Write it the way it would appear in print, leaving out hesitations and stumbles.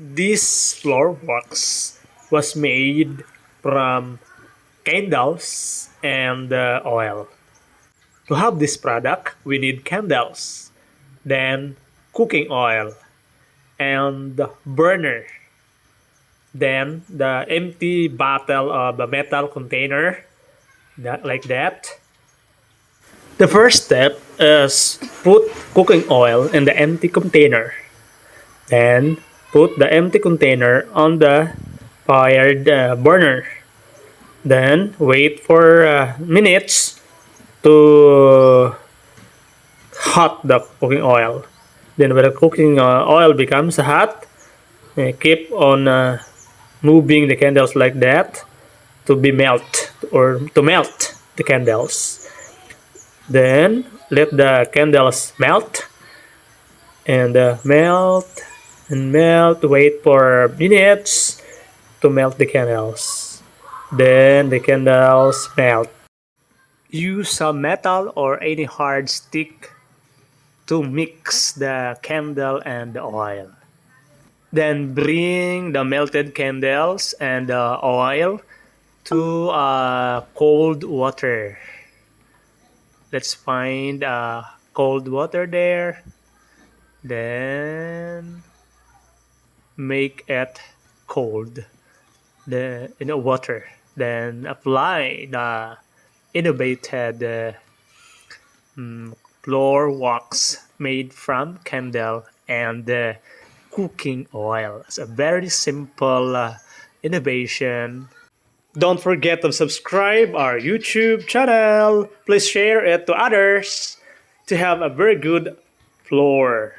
This Floorwax was made from candles and oil. To have this product, we need candles, then cooking oil, and the burner, then the empty bottle of a metal container, like that. The first step is put cooking oil in the empty container. Then put the empty container on the fired burner. Then wait for minutes to hot the cooking oil. Then when the cooking oil becomes hot, keep on moving the candles like that to be melt or to melt the candles. Then let the candles melt and melt and melt. Wait for minutes to melt the candles. Then the candles melt. Use some metal or any hard stick to mix the candle and the oil. Then bring the melted candles and the oil to cold water. Let's find cold water there. Then make it cold the water. Then apply the innovated floor wax made from candle and cooking oil. It's a very simple innovation. Don't forget to subscribe our YouTube channel. Please share it to others to have a very good floor.